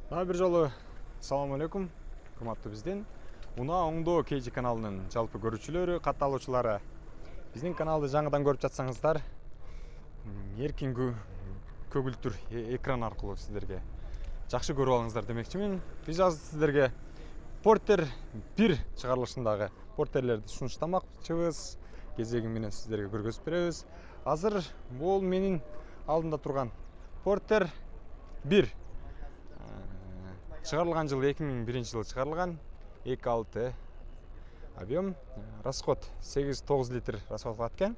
Bir жолу салам алейкум, кымбаттуу биздин Унаа оңдоо KG каналынын жалпы көрүүчүлөрү, катталуучулары. Биздин каналды жаңыдан көрүп жатсаңыздар, эркин көгүлтүр экран аркылуу сиздерге жакшы көрүп алыңыздар демекчимин. Биз азыр сиздерге Porter 1 чыгарылышындагы портерлерди сунуштамакчыбыз. Кезеги менен сиздерге көргөзүп беребиз. Азыр бул менин алдымда турган Porter 1 чыгарылган жылы 2001 жылы чыгарылган 2.6 объем, расход 8-9 литр расход кылат экен.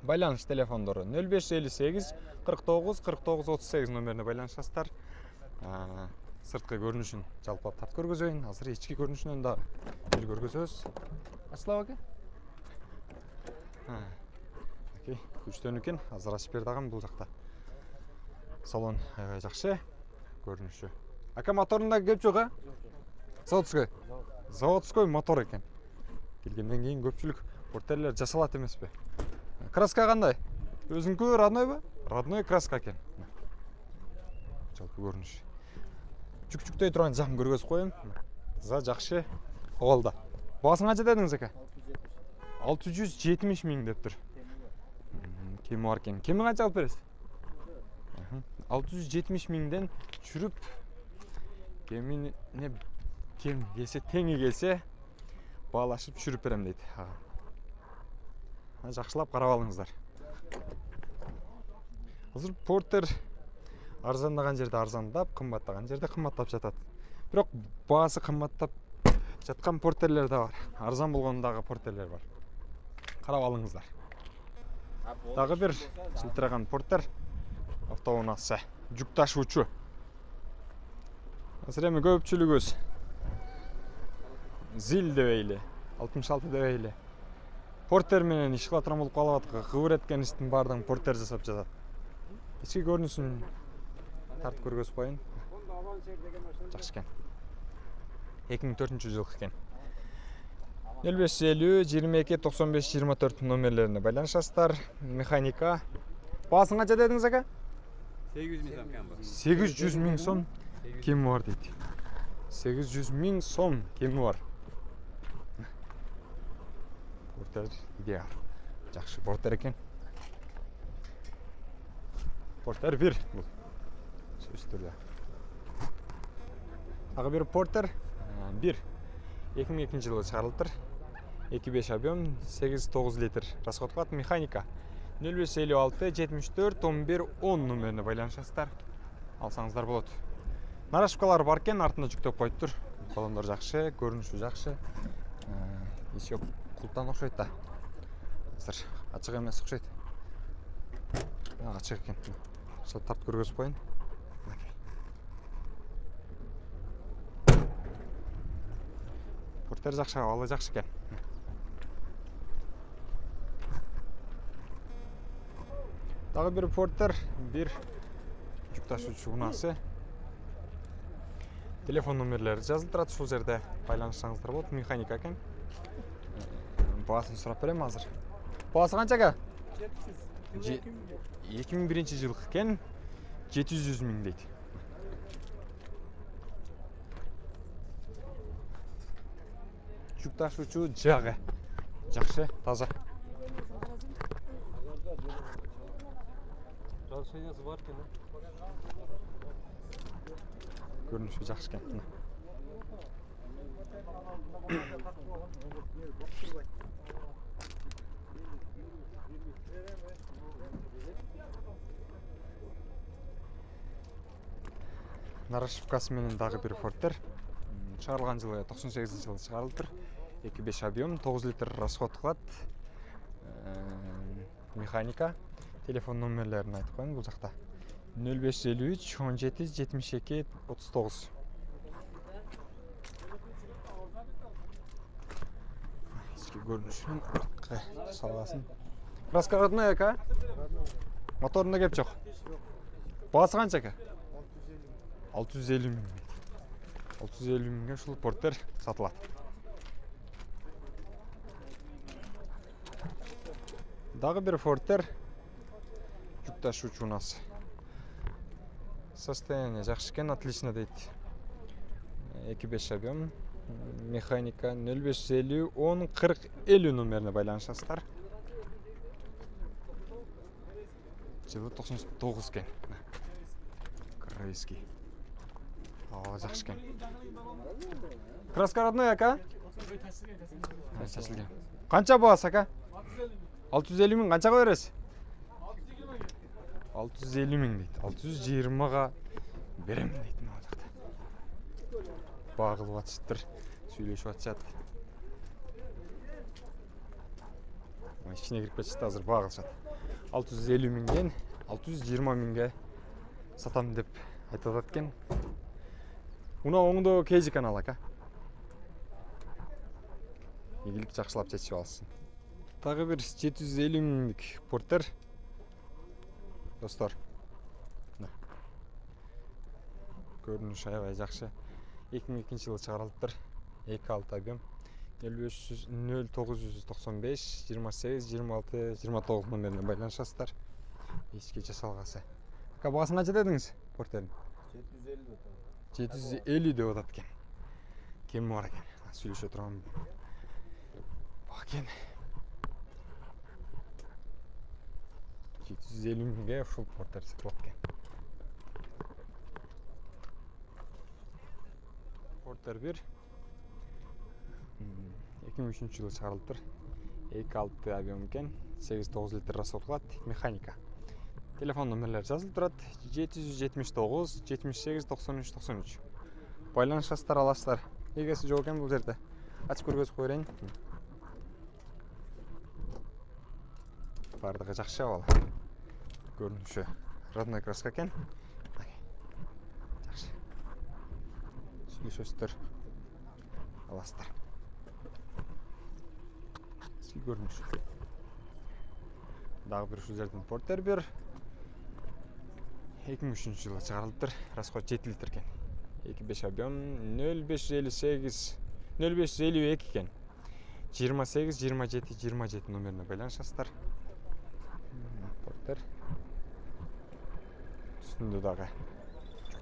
Байланыш телефондору 0558 49 49 38 номерине байланышасыздар. Сырткы көрүнүшүн жалпылап тартып көргөзөйүн. Азыр ички көрүнүшүнөн да бир көргөзөбүз. Ачылабы экен? Окей, күчтөн экен. Азыр ачып берди агам бул жакта. Салон аябай жакшы көрүнүшү. Ака моторунда кеп жок, а? Заводской. Заводской мотор экен. Келгенден кийин көпчүлүк портерлер жасалат эмеспи? Краска кандай? Өзүңкү роднойбу? Родной краска экен. Жалпы көрүнүш. Чүк-чүктөй турган жагын көргөзүп коеюн. За жакшы абалда. Баасын канча дедиңиз ака? 670 миң деп тур. Кеми бар экен. Кеми канча алып бересиз? 670 миңден чүрүп кемине кем келсе, теңи келсе баалашып чүрүп берем дейт. Жакшылап карап алыңыздар. Азыр Porter арзандаган жерде арзандап, кымбаттаган жерде кымбаттап жатат. Бирок баасы кымбаттап жаткан портерлер да бар. Арзан болгондагы портерлер бар. Карап алыңыздар. Дагы бир жылтыраган Porter автоунаасы, жүк ташуучу. Азыр эми көпчүлүгүбүз зил дебейли, 66 дебейли. Porter менен иш кыла турган болуп калып аткан, кыбыр эткен иштин баардыгын Porter жасап жатат. Ички көрүнүшүн тартып көргөзүп коеюн. Жакшы экен. 2004 жылкы экен. 0550 22 95 24 номерлерине байланышасыздар. Механика. Баасын канча дедиңиз ака? 800 миң сом кеми бар дейт. 800 миң сом кеми бар. Porter идеал. Жакшы Porter экен. Porter 1 бул. Сөз түрдө. Дагы бир Porter 1 2002 жылы чыгарылыптыр. 2.5 объем, 8-9 литр расход кылат. Механика 0556 74 11 10 номерине байланышасыздар. Алсаңыздар болот. Нарашкалар бар экен, артында жүктөп коюптур. Балондор жакшы, көрүнүшү жакшы. Иши култан окшойт да. Азыр ачык эмес окшойт. Ачык экен. Ошо тартып көргөзүп коеюн. Porter жакшы, абалы жакшы экен. Дагы бир Porter 1 жүк ташуучу унаасы. Телефон номерлери жазылып турат, ушул жерде байланышсаңыздар болот. Механика экен. Баасын сурап берем азыр. Баасы канча ака? 2001 жылкы экен. 700 миң дейт. Жүк ташуучу жагы. Жакшы, таза. Разрешениеси бар экен. Көрүнүшү жакшы экен. Нарашивкасы менен дагы бир Porter. Чыгарылган жылы 98 жылы чыгарылыптыр. 2.5 объем, 9 литр расход кылат. Механика. Телефон номерлерин айтып коеюн бул жакта. 0553 17 72 39. Ички көрүнүшүн салгасын. Краска родной ака? Моторунда кеп жок. Баасы канча ака? 650 миң. 650 миңге ушул Porter сатылат. Дагы бир Porter жүк ташуучу унасы. Состояние жакшы экен, отлично дейт. 2-5 объем. Механика 0550 10 40 50 номерине байланышасыздар. Жылы 99 экен. Корейский. Жакшы экен. Краска родной, ака? Чачылген. Канча баасы, ака? 650 миң канчага бересиз? 650 миң дейт. 620га берем дейт мына жакта. Багылып атышыптыр, сүйлөшүп атышат. Ичине кирип кетишти, азыр багылышат. 650 миңден 620 миңге сатам деп айтып атат экен. Уна оңдо KG канал, ака. Ийгилик жакшылап чечип алсын. Тагы бир 750 миңдик портер. Достор. Көрүнүшү аябай жакшы. 2002-жылы чыгарылыптыр. 2.6 объем. 0995 28 26 29 номерине байланышасыздар. Ичке жасалгасы. Ака, багасын канча дедиңиз портердин? 750 деп атат экен. Кем бар экен? Сүйлөшө турган. Бакен. 750 миңге ушул портер сатылат экен. Портер 1 2003-жылы чыгарылыптыр. 2.6 объем экен, 8-9 литр расход кылат, механика. Телефон номерлери жазылып турат: 779 78 93 93. Байланышасыздар, аласыздар. Эгеси жок экен бул жерде. Ачып көргөзүп коерейин. Бардыгы жакшы абал. Көрүнүшү родной краска экен. Жакшы. Сүйлөшөсүздөр, аласыздар. Көрүнүш. Дагы бир ушул жерден портер 1 2003-жылы чыгарылыптыр. Расход 7 литр экен. 2.5 объем 0558 0552 экен. 28 27 27 номерине байланышасыздар. Портер. Үстүндө дагы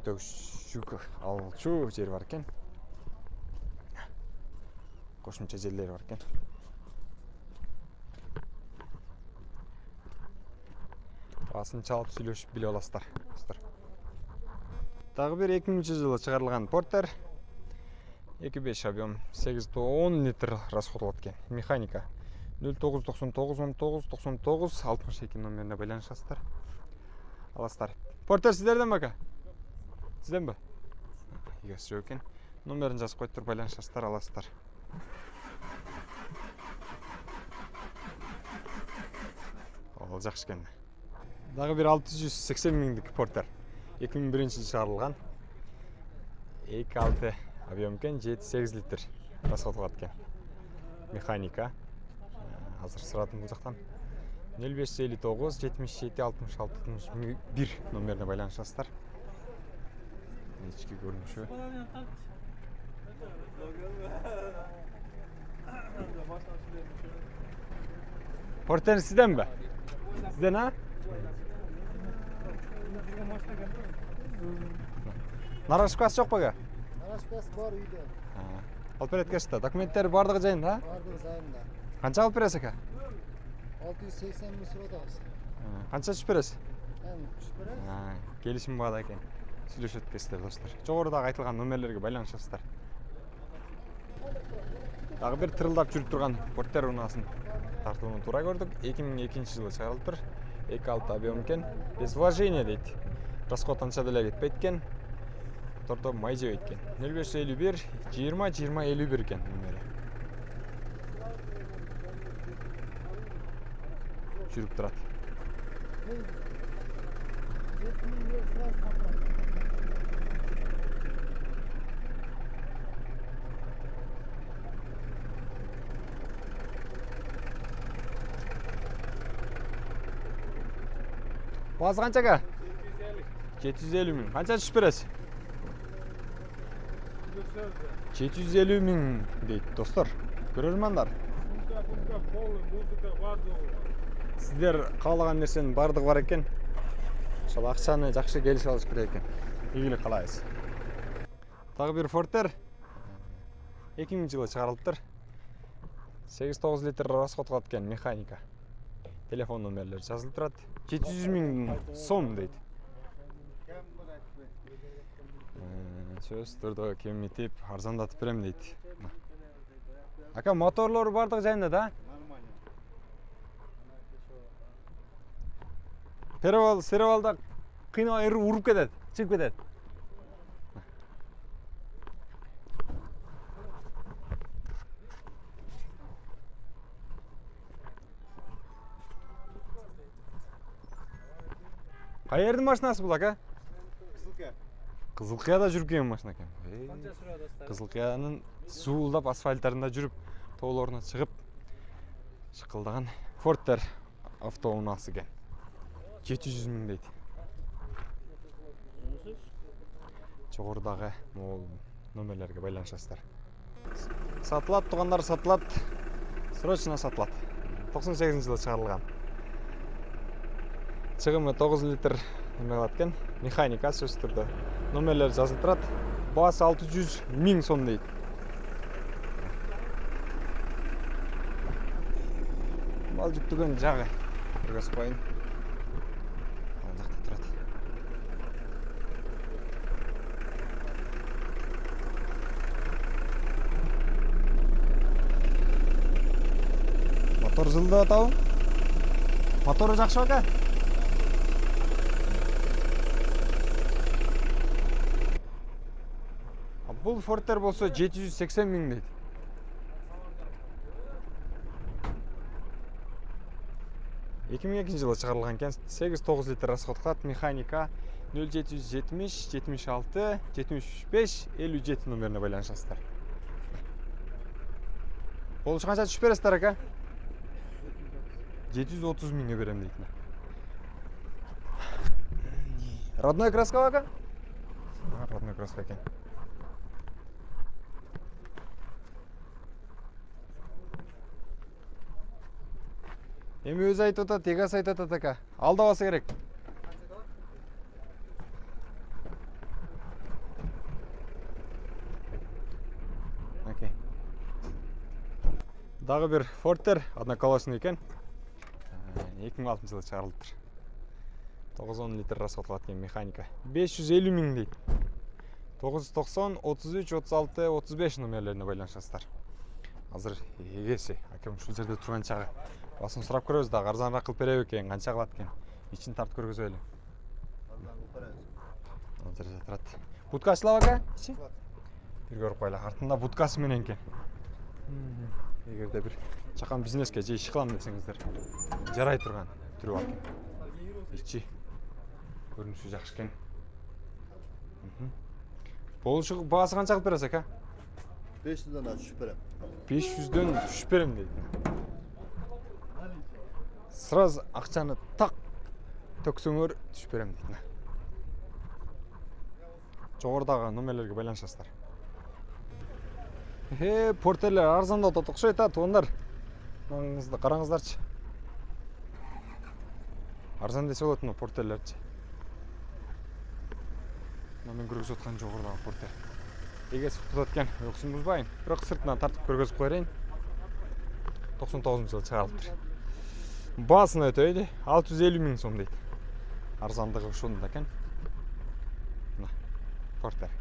жүк алчу жер бар экен. Кошумча жерлери бар экен. Басын чалып сүйлөшүп билип аласыздар. Дагы бир 2000-жылы чыгарылган портер. 2.5 объем 8-10 литр расход кылат экен. Механика 0999 19 99 62 номерине байланышасыздар. Аласыздар. Портер сиздерден бе, ака? Сизден бе? Эгеси жок экен. Номерин жазып коюп туруп байланышасыздар, аласыздар. Ал жакшы экен. Дагы бир 680 миңдик портер. 2001-жылы чыгарылган. 2.6 объем экен, 7-8 литр расход кылат экен. Механика. Азыр сурадым бул жактан. 0559 77 66 61 номерине байланышасыздар. Ички көрүнүшү. Портер сизден бе? Сизден, а? Нарашпасы жок бага? Нарашпасы бар үйдө. Алып берет кешти. Документтери бардыгы жайында? Бардыгы жайында. Канча алып бересиз, ака? 680 миң сурабыз. Канча түшүп бересиз? Түшүп беребиз. Келишим баада экен. Сүйлөшөт экенсиздер, достор. Жогорудагы айтылган номерлерге байланышасыздар. Дагы бир тырылдап жүрүп турган портер унаасын тартууну туура көрдүк. 2002-жылы чыгарылыптыр. 2.6 объем экен. Без вложения дейт. Расход анча деле кетпейт экен. Мотордо май жебейт экен. 0551 20 20 51 экен номери. Жүрүп турат. Базы канчага? 750 миң. Канча түшүп бересиз? 750 миң дейт, достор. Көрөрмандар. Сиздер каалаган нерсенин бардыгы бар экен. Ошол акчаны жакшы келишип алыш керек экен. ийгилик каалайбыз. Дагы бир Фордтер 2000-жылы чыгарылыптыр. 8-9 литр расход кылат экен, механика. Телефон номерлери жазылып турат. 700 миң сом дейт. Сөз түрдө кемитип, арзандатып берем дейт. Ака, моторлору бардыгы жайында да? Перевал, серевалда кыйнап уруп кетет, чыгып кетет. Кайердин машинасы бул, ака? Кызылкыяда жүрүп келген машина экен. Кызылкыянын суулдап асфальттарында жүрүп, тоолоруна чыгып шыкылдаган Фордтер автоунаасы экен. 700 миң дейт. Жогорудагы могул номерлерге байланышасыздар. Сатылат, тугандар, сатылат. Срочно сатылат. 98-жылы чыгарылган. Чыгымы 9 литр неме кылат экен. Механика сөз түрдө. Номерлер жазылып турат. Баасы 600 миң сом дейт. Мал жүктөгөн жагы. Көргөзүп коюн. Ал жакта турат. Мотор жылдап атабы? Мотору жакшы ака? Бул Фордтер болсо 780 миң дейт. Эки миң экинчи жылы чыгарылган экен. 8-9 литр расход кылат, механика 0770 76 75 57 номерине байланышасыздар. Болушу канча түшүп бересиздер ака? 730 миңге берем дейт. Родной краска ака? Родной краска экен. Эми өзү айтып атат, эгасы айтып атат ака. Алдабаса керек. Окей. Дагы бир Фордтер, одноколесный экен. 2006 жылы чыгарылыптыр. 9-10 литр расход кылат экен, механика. 550 миң дейт. 990 33 36 35 номерлерине байланышасыздар. Азыр эгеси акем ушул жерде турган чагы басын сурап көрөбүз да, арзаныраак кылып береби экен, канча кылат экен. Ичин тартып көргөзөлү. Азыр жатат. Будка ачылабы ака? Бир көрүп койлу. Артында будкасы менен экен. Эгерде бир чакан бизнеске же иш кылам десеңиздер, жарай турган түрү бар экен. Ичи көрүнүшү жакшы экен. Болушу баасы канча кылып бересиз ака? 500'den düşüp berem. 500'дөн түшүп берем дейт. Сразу акчаны так төксөңөр түшүп берем дейт. Жогорудагы номерлерге байланышасыздар. Фордтерлер арзандап окшойт а, туугандар. Маңыңызды караңыздарчы. Арзан десе болот мына Фордтерлерчи. Мен көргөзүп аткан жогорудагы Фордтер. Эгеси кутат экен, өксүн бузбайын. Бирок сыртынан тартып көргөзүп коерейин. 99 жылы чыгарылыптыр. Баасын өтөйдү, 650 миң сом дейт. Арзандыгы ушунда экен. Мына Фордтер.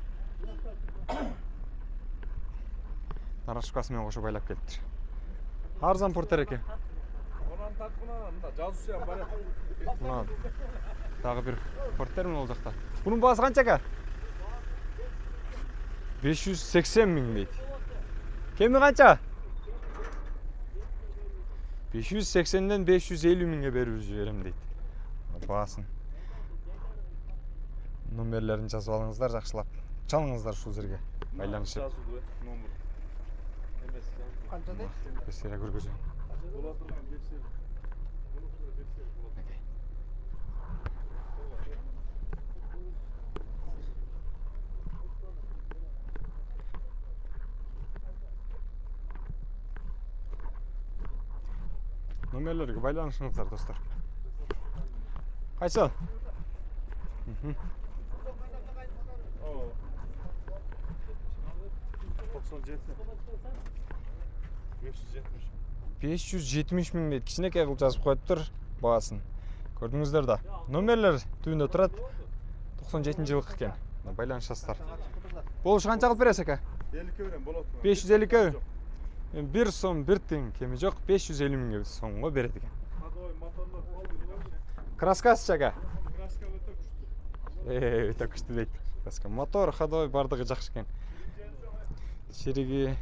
Нарашкасы менен кошо байлап келиптир. Арзан Фордтер экен. Онан тартпынан да жазуусу ham бар. Мына дагы бир Фордтер мына ал жакта. Бунун баасы канча ака? 580 миң дейт. Кеми канча? 580'ден 550 миңге берип жиберем дейт. Баасын. Номерлерин жазып алыңыздар, жакшылап. Чалыңыздар ушул жерге. Байланышып. Kança deyt? Бесере көргөзөм. Номерлерге байланышыңыздар, достор. Кайсыл? 97. 570. 570 миң дейт. Кичинекей кылып жазып коюптур баасын. Көрдүңүздөр да. Номерлер түбүндө турат. 97 жылкы экен. Байланышасыздар. Болуш канча кылып бересиз ака? 50 берем болот. 550 Мен 1 сом 1 тиң кеми жок, 550 миңге сомго берет экен. Ходовой моторлор жакшы. Краскасы ака? Краска өтө күчтүү. Өтө күчтүү дейт. Краска, мотор, ходовой бардыгы жакшы экен. Чириги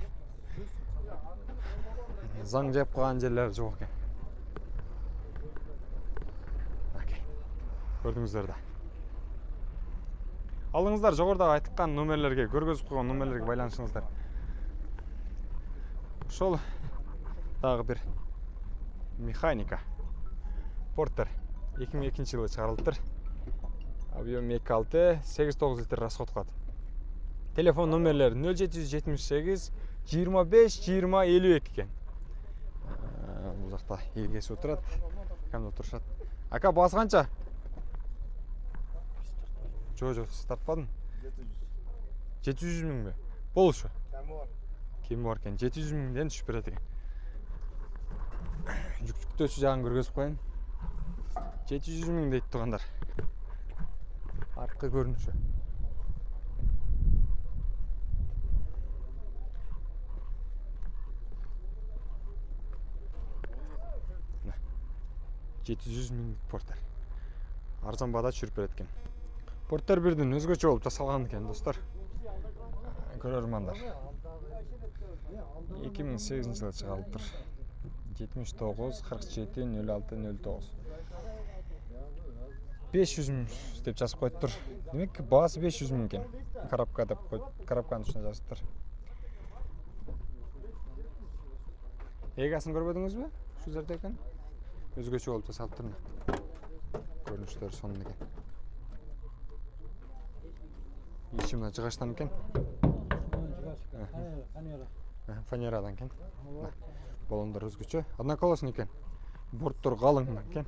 заң жеп калган жерлер жок экен. Көрдүңүздөр да. Алыңыздар жогоруда айткан номерлерге, көргөзүп койгон номерлерге байланышыңыздар. Ошол дагы бир механика. Портер 2002 жылы чыгарылыптыр. Объем 2.6, 8-9 литр расход кылат. Телефон номерлери 0778 25 20 52 экен. Бул жакта эгеси отурат, кемде турушат. Ака, баасы канча? Жо, сиз тартпадың? 700 миңби? Болушу? Кеми бар экен? 700 миңден түшүп берет экен. Жүктөөчү жагын көргөзүп коеюн. 700 миң дейт тугандар. Аркы көрүнүшү. $700 миң портер. Арзан баада түшүрүп берет экен. Портер бирдин өзгөчө болуп жасалган экен, достор. Көрөрмандар. 2008 жылы чыгарылыптыр. 79 47 06 09. 500 миң деп жазып коюптур. Демек, баасы 500 миң экен. Коробка деп коюп, коробканын үстүнө жазыптыр. Эгасын көрбөдүңүзбү? Ушул жерде экен. Өзгөчө болуп жасалыптыр. Көрүнүштөр сонун экен. Ичимде жыгачтан экен. Фанерадан экен. Балондор өзгөчө. Одноколосный экен. Борттор калың экен.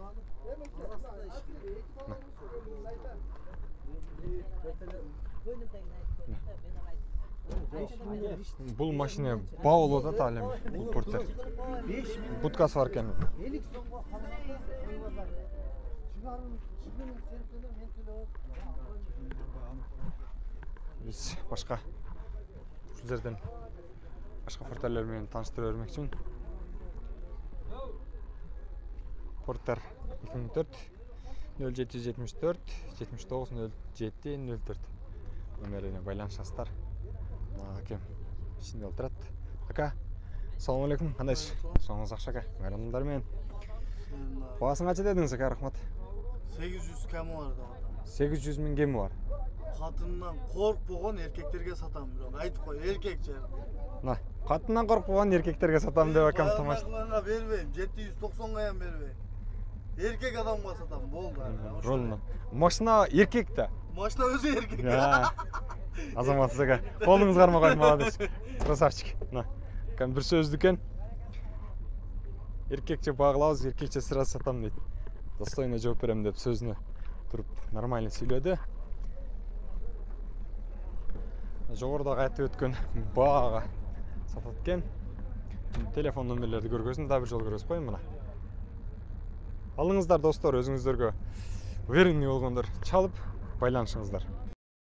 Бул машина баа болуп атат ал эми. Бул портер. Будкасы бар экен. Биз башка ушул жерден башка портерлер менен тааныштыра бермекчимин. Портер 2004 0774 79 07 04 номерине байланышасыздар. Акем ичинде отурат. Ака, салам алейкум. Кандайсыз? Соңуңуз акча ака. Майрамдар менен. Баасын канча дедиңиз ака, рахмат. 800 кemi var da. 800 миң кеми бар. Kadından korkpogон erkeklerge satam bro. Aytıp koy erkekçe. На, катынан коркпогон эркектерге сатам деп акам тамаш. Bayanlarına vermeyim. 790 gayan vermeyim. Erkek adamga satam boldu. Ролно. Машина эркек да. Maçta özü erkek. Азаматсыз ака. Колуңуз кармаган молодец. Красавчик. На. Кам бир сөздү экен. Эркекче баглабыз, эркекче сыра сатам дейт. Достойно жооп берем деп сөзүнө туруп нормально сүйлөдү. Жогоруда айтып өткөн баага сатат экен. Телефон номерлерди көргөзүн, да бир жолу көргөзүп коеюн мына. Алыңыздар достор, өзүңүздөргө уверенный болгондор чалып байланышыңыздар.